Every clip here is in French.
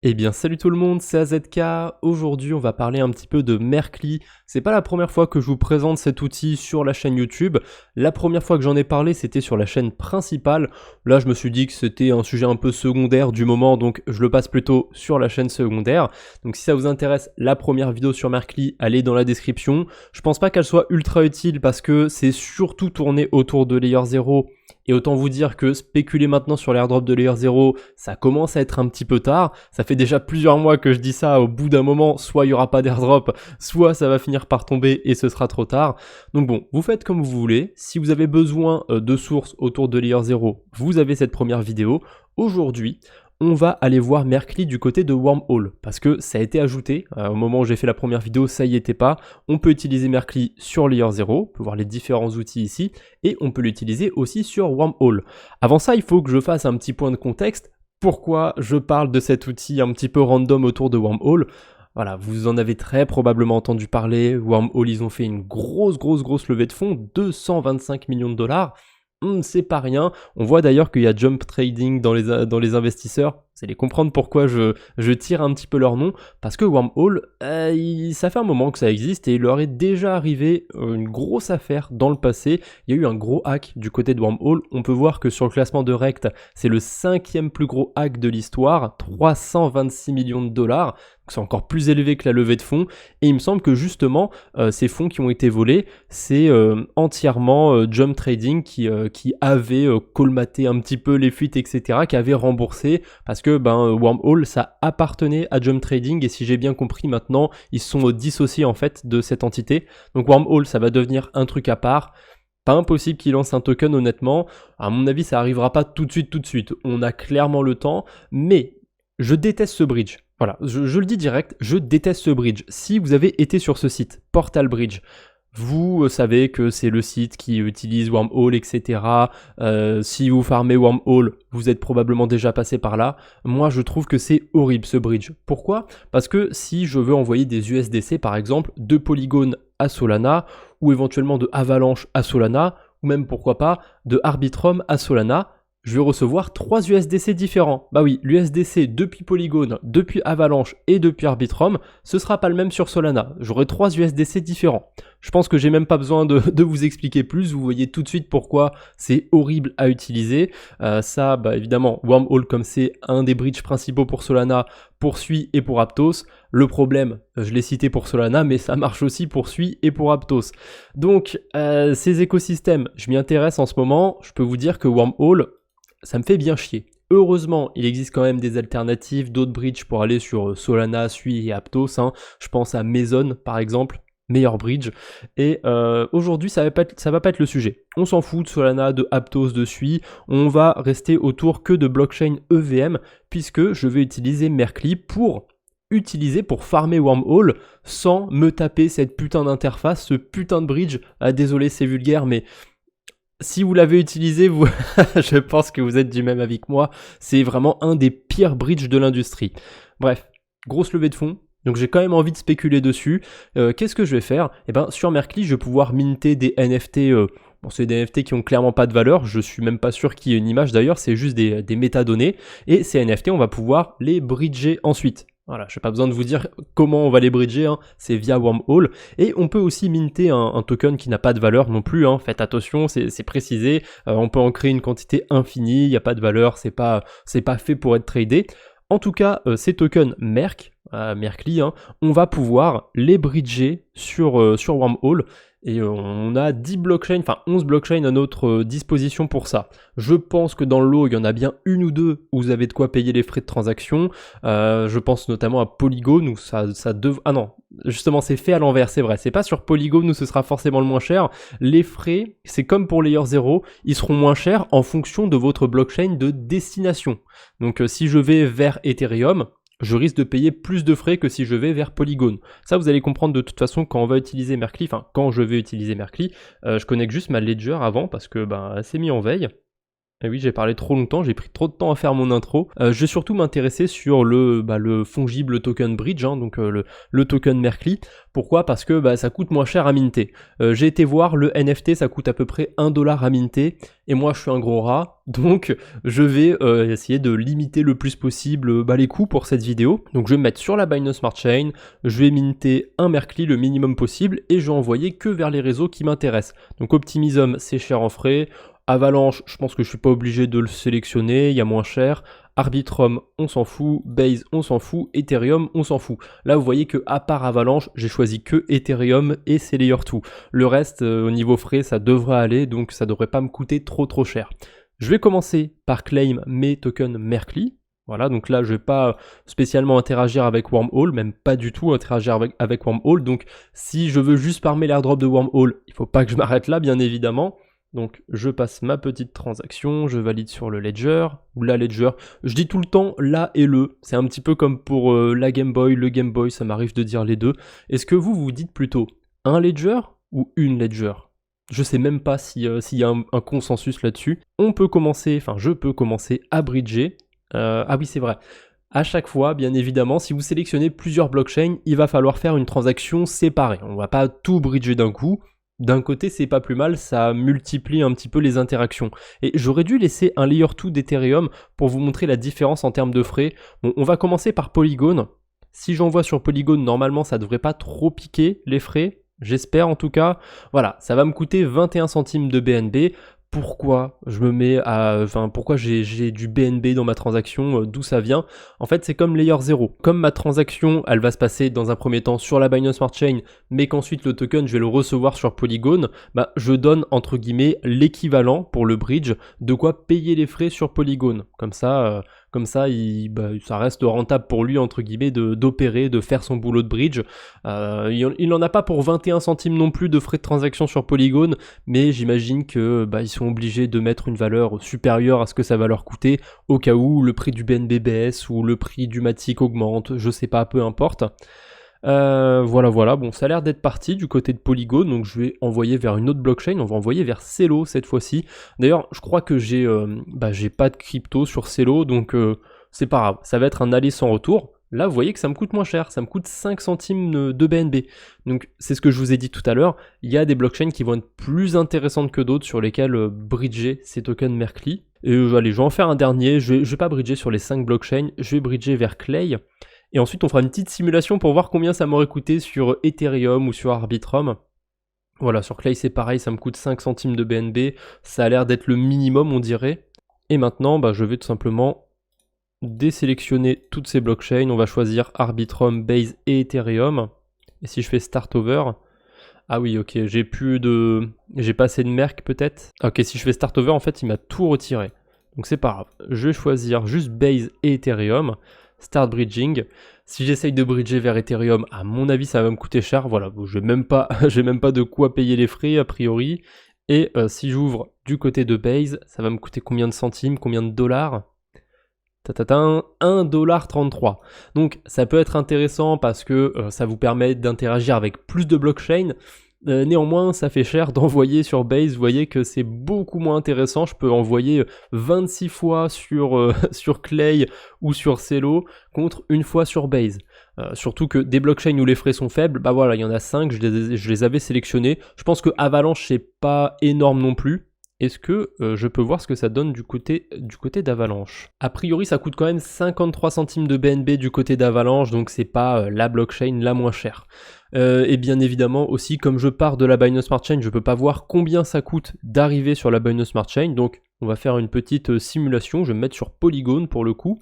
Eh bien salut tout le monde, c'est AZK. Aujourd'hui on va parler un petit peu de Mercli. C'est pas la première fois que je vous présente cet outil sur la chaîne YouTube. La première fois que j'en ai parlé c'était sur la chaîne principale. Là je me suis dit que c'était un sujet un peu secondaire du moment, donc je le passe plutôt sur la chaîne secondaire. Donc si ça vous intéresse, la première vidéo sur Mercli, elle est dans la description. Je pense pas qu'elle soit ultra utile parce que c'est surtout tourné autour de Layer 0. Et autant vous dire que spéculer maintenant sur l'airdrop de Layer 0, ça commence à être un petit peu tard. Ça fait déjà plusieurs mois que je dis ça, au bout d'un moment, soit il n'y aura pas d'airdrop, soit ça va finir par tomber et ce sera trop tard. Donc bon, vous faites comme vous voulez. Si vous avez besoin de sources autour de Layer 0, vous avez cette première vidéo. Aujourd'hui, on va aller voir Mercli du côté de Wormhole, parce que ça a été ajouté, au moment où j'ai fait la première vidéo, ça y était pas. On peut utiliser Mercli sur Layer 0, on peut voir les différents outils ici, et on peut l'utiliser aussi sur Wormhole. Avant ça, il faut que je fasse un petit point de contexte. Pourquoi je parle de cet outil un petit peu random autour de Wormhole? Voilà, vous en avez très probablement entendu parler. Wormhole, ils ont fait une grosse levée de fonds, 225 millions de dollars. C'est pas rien. On voit d'ailleurs qu'il y a Jump Trading dans les investisseurs. Vous allez comprendre pourquoi je tire un petit peu leur nom, parce que Wormhole, ça fait un moment que ça existe et il leur est déjà arrivé une grosse affaire dans le passé. Il y a eu un gros hack du côté de Wormhole. On peut voir que sur le classement de Rect, c'est le 5e plus gros hack de l'histoire, 326 millions de dollars. C'est encore plus élevé que la levée de fonds. Et il me semble que justement, ces fonds qui ont été volés, c'est entièrement Jump Trading qui avait colmaté un petit peu les fuites, etc., qui avait remboursé, parce que Wormhole, ça appartenait à Jump Trading, et si j'ai bien compris maintenant, ils sont dissociés en fait de cette entité. Donc Wormhole, ça va devenir un truc à part. Pas impossible qu'ils lancent un token, honnêtement. À mon avis, ça arrivera pas tout de suite. On a clairement le temps, mais je déteste ce bridge. Voilà, je le dis direct, je déteste ce bridge. Si vous avez été sur ce site, Portal Bridge, vous savez que c'est le site qui utilise Wormhole, etc. Si vous farmez Wormhole, vous êtes probablement déjà passé par là. Moi, je trouve que c'est horrible ce bridge. Pourquoi? Parce que si je veux envoyer des USDC, par exemple, de Polygon à Solana, ou éventuellement de Avalanche à Solana, ou même pourquoi pas de Arbitrum à Solana, je vais recevoir 3 USDC différents. Bah oui, l'USDC depuis Polygon, depuis Avalanche et depuis Arbitrum, ce sera pas le même sur Solana. J'aurai 3 USDC différents. Je pense que j'ai même pas besoin de vous expliquer plus, vous voyez tout de suite pourquoi c'est horrible à utiliser. Ça, bah évidemment, Wormhole, comme c'est un des bridges principaux pour Solana, pour Sui et pour Aptos. Le problème, je l'ai cité pour Solana, mais ça marche aussi pour Sui et pour Aptos. Donc, ces écosystèmes, je m'y intéresse en ce moment. Je peux vous dire que Wormhole, ça me fait bien chier. Heureusement, il existe quand même des alternatives, d'autres bridges pour aller sur Solana, Sui et Aptos. Je pense à Meson, par exemple, meilleur bridge. Et aujourd'hui, ça va pas être le sujet. On s'en fout de Solana, de Aptos, de Sui. On va rester autour que de blockchain EVM, puisque je vais utiliser Mercli pour farmer Wormhole sans me taper cette putain d'interface, ce putain de bridge. Ah, désolé, c'est vulgaire, mais si vous l'avez utilisé, vous, je pense que vous êtes du même avis que moi. C'est vraiment un des pires bridges de l'industrie. Bref, grosse levée de fonds. Donc j'ai quand même envie de spéculer dessus. Qu'est-ce que je vais faire? Sur Mercli, je vais pouvoir minter des NFT. Bon, c'est des NFT qui ont clairement pas de valeur. Je suis même pas sûr qu'il y ait une image d'ailleurs. C'est juste des métadonnées. Et ces NFT, on va pouvoir les bridger ensuite. Voilà, je n'ai pas besoin de vous dire comment on va les bridger, c'est via Wormhole. Et on peut aussi minter un token qui n'a pas de valeur non plus, faites attention, c'est précisé. On peut en créer une quantité infinie, il n'y a pas de valeur, c'est pas fait pour être tradé. En tout cas, ces tokens Mercli, on va pouvoir les bridger sur Wormhole. Et on a 11 blockchains à notre disposition pour ça. Je pense que dans le lot, il y en a bien une ou deux où vous avez de quoi payer les frais de transaction. Je pense notamment à Polygon où Ah non, justement c'est fait à l'envers, c'est vrai. C'est pas sur Polygon où ce sera forcément le moins cher. Les frais, c'est comme pour Layer 0, ils seront moins chers en fonction de votre blockchain de destination. Donc si je vais vers Ethereum, je risque de payer plus de frais que si je vais vers Polygon. Ça, vous allez comprendre de toute façon quand on va utiliser Mercli, quand je vais utiliser Mercli, je connecte juste ma Ledger avant parce que elle s'est mis en veille. Eh oui, j'ai parlé trop longtemps, j'ai pris trop de temps à faire mon intro. Je vais surtout m'intéresser sur le fongible token bridge, hein, donc le token Merkli. Pourquoi? Parce que ça coûte moins cher à minter. J'ai été voir, le NFT ça coûte à peu près 1$ à minter, et moi je suis un gros rat, donc je vais essayer de limiter le plus possible les coûts pour cette vidéo. Donc je vais me mettre sur la Binance Smart Chain, je vais minter un Merkli le minimum possible, et je vais envoyer que vers les réseaux qui m'intéressent. Donc Optimism c'est cher en frais, Avalanche, je pense que je suis pas obligé de le sélectionner, il y a moins cher. Arbitrum, on s'en fout. Base, on s'en fout. Ethereum, on s'en fout. Là, vous voyez que à part Avalanche, j'ai choisi que Ethereum et c'est Layer 2. Le reste, au niveau frais, ça devrait aller, donc ça devrait pas me coûter trop cher. Je vais commencer par claim mes tokens Merkli. Voilà, donc là, je vais pas spécialement interagir avec Wormhole, même pas du tout interagir avec Wormhole. Donc, si je veux juste farmer l'airdrop de Wormhole, il faut pas que je m'arrête là, bien évidemment. Donc je passe ma petite transaction, je valide sur le ledger, ou la ledger, je dis tout le temps la et le, c'est un petit peu comme pour la Game Boy, le Game Boy, ça m'arrive de dire les deux. Est-ce que vous dites plutôt un ledger ou une ledger? Je sais même pas s'il y a un consensus là-dessus. Je peux commencer à bridger. Ah oui c'est vrai. À chaque fois, bien évidemment, si vous sélectionnez plusieurs blockchains, il va falloir faire une transaction séparée. On va pas tout bridger d'un coup. D'un côté, c'est pas plus mal, ça multiplie un petit peu les interactions. Et j'aurais dû laisser un layer 2 d'Ethereum pour vous montrer la différence en termes de frais. Bon, on va commencer par Polygon. Si j'envoie sur Polygon, normalement, ça devrait pas trop piquer les frais. J'espère en tout cas. Voilà, ça va me coûter 21 centimes de BNB. Pourquoi je me mets à... pourquoi j'ai du BNB dans ma transaction, d'où ça vient? En fait, c'est comme Layer 0. Comme ma transaction, elle va se passer dans un premier temps sur la Binance Smart Chain, mais qu'ensuite le token, je vais le recevoir sur Polygon, je donne, entre guillemets, l'équivalent pour le bridge, de quoi payer les frais sur Polygon. Comme ça, ça reste rentable pour lui, entre guillemets, d'opérer, de faire son boulot de bridge. Il n'en a pas pour 21 centimes non plus de frais de transaction sur Polygon, mais j'imagine que ils sont obligés de mettre une valeur supérieure à ce que ça va leur coûter, au cas où le prix du BNB baisse ou le prix du Matic augmente, je sais pas, peu importe. Voilà, bon ça a l'air d'être parti du côté de Polygon, donc je vais envoyer vers une autre blockchain, on va envoyer vers Celo cette fois-ci. D'ailleurs je crois que j'ai pas de crypto sur Celo, donc c'est pas grave, ça va être un aller sans retour. Là vous voyez que ça me coûte moins cher, ça me coûte 5 centimes de BNB. Donc c'est ce que je vous ai dit tout à l'heure, il y a des blockchains qui vont être plus intéressantes que d'autres sur lesquelles bridger ces tokens Merkli. Et allez, je vais en faire un dernier, je vais pas bridger sur les 5 blockchains, je vais bridger vers Clay. Et ensuite, on fera une petite simulation pour voir combien ça m'aurait coûté sur Ethereum ou sur Arbitrum. Voilà, sur Clay, c'est pareil, ça me coûte 5 centimes de BNB. Ça a l'air d'être le minimum, on dirait. Et maintenant, je vais tout simplement désélectionner toutes ces blockchains. On va choisir Arbitrum, Base et Ethereum. Et si je fais Start Over... Ah oui, ok, j'ai pas assez de merc peut-être. Ok, si je fais Start Over, en fait, il m'a tout retiré. Donc c'est pas grave. Je vais choisir juste Base et Ethereum. Start bridging. Si j'essaye de bridger vers Ethereum, à mon avis, ça va me coûter cher. Voilà, je n'ai même pas de quoi payer les frais a priori. Et si j'ouvre du côté de Base, ça va me coûter combien de centimes, combien de dollars? 1,33$. Donc ça peut être intéressant parce que ça vous permet d'interagir avec plus de blockchains. Néanmoins, ça fait cher d'envoyer sur Base. Vous voyez que c'est beaucoup moins intéressant. Je peux envoyer 26 fois sur Clay ou sur Celo contre une fois sur Base. Surtout que des blockchains où les frais sont faibles, voilà, il y en a 5, je les avais sélectionnés. Je pense que Avalanche, c'est pas énorme non plus. Est-ce que je peux voir ce que ça donne du côté d'Avalanche? A priori, ça coûte quand même 53 centimes de BNB du côté d'Avalanche, donc c'est pas la blockchain la moins chère. Et bien évidemment aussi, comme je pars de la Binance Smart Chain, je peux pas voir combien ça coûte d'arriver sur la Binance Smart Chain, donc on va faire une petite simulation. Je vais me mettre sur Polygon pour le coup,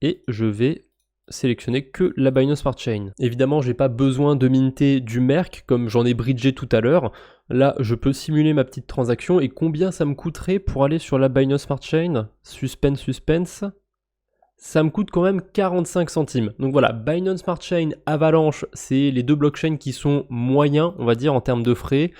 et je vais sélectionner que la Binance Smart Chain. Évidemment, j'ai pas besoin de minter du Merc comme j'en ai bridgé tout à l'heure. Là, je peux simuler ma petite transaction et combien ça me coûterait pour aller sur la Binance Smart Chain? Suspense. Ça me coûte quand même 45 centimes. Donc voilà, Binance Smart Chain, Avalanche, c'est les deux blockchains qui sont moyens, on va dire, en termes de frais.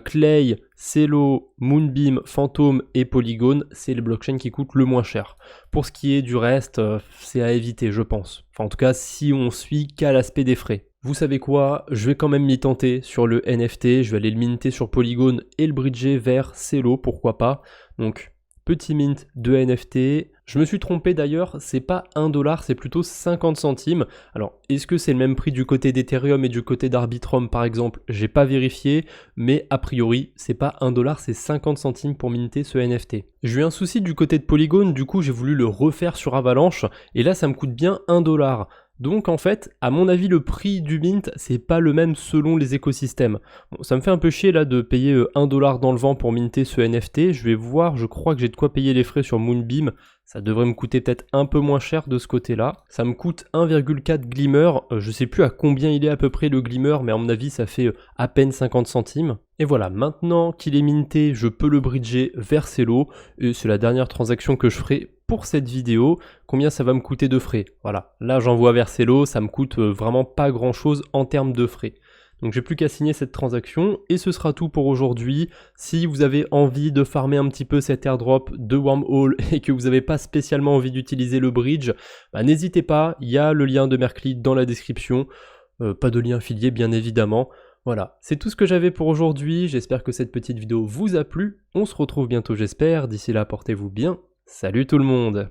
Clay, Celo, Moonbeam, Phantom et Polygon, c'est les blockchains qui coûtent le moins cher. Pour ce qui est du reste, c'est à éviter, je pense. Enfin, en tout cas, si on suit qu'à l'aspect des frais. Vous savez quoi? Je vais quand même m'y tenter sur le NFT. Je vais aller le minter sur Polygon et le bridger vers Celo, pourquoi pas. Donc, petit mint de NFT. Je me suis trompé d'ailleurs, c'est pas 1$, c'est plutôt 50 centimes. Alors, est-ce que c'est le même prix du côté d'Ethereum et du côté d'Arbitrum par exemple? J'ai pas vérifié, mais a priori, c'est pas 1$, c'est 50 centimes pour minter ce NFT. J'ai eu un souci du côté de Polygon, du coup j'ai voulu le refaire sur Avalanche, et là ça me coûte bien 1$. Donc en fait, à mon avis, le prix du mint, c'est pas le même selon les écosystèmes. Bon, ça me fait un peu chier là de payer 1$ dans le vent pour minter ce NFT. Je vais voir, je crois que j'ai de quoi payer les frais sur Moonbeam. Ça devrait me coûter peut-être un peu moins cher de ce côté-là. Ça me coûte 1,4 Glimmer. Je sais plus à combien il est à peu près le Glimmer, mais à mon avis, ça fait à peine 50 centimes. Et voilà, maintenant qu'il est minté, je peux le bridger vers Celo. Et c'est la dernière transaction que je ferai pour cette vidéo. Combien ça va me coûter de frais? Voilà, là j'envoie vers Celo, ça me coûte vraiment pas grand chose en termes de frais. Donc j'ai plus qu'à signer cette transaction et ce sera tout pour aujourd'hui. Si vous avez envie de farmer un petit peu cet airdrop de Wormhole et que vous n'avez pas spécialement envie d'utiliser le bridge, n'hésitez pas, il y a le lien de Mercli dans la description. Pas de lien affilié bien évidemment. Voilà, c'est tout ce que j'avais pour aujourd'hui. J'espère que cette petite vidéo vous a plu. On se retrouve bientôt j'espère. D'ici là, portez-vous bien. Salut tout le monde!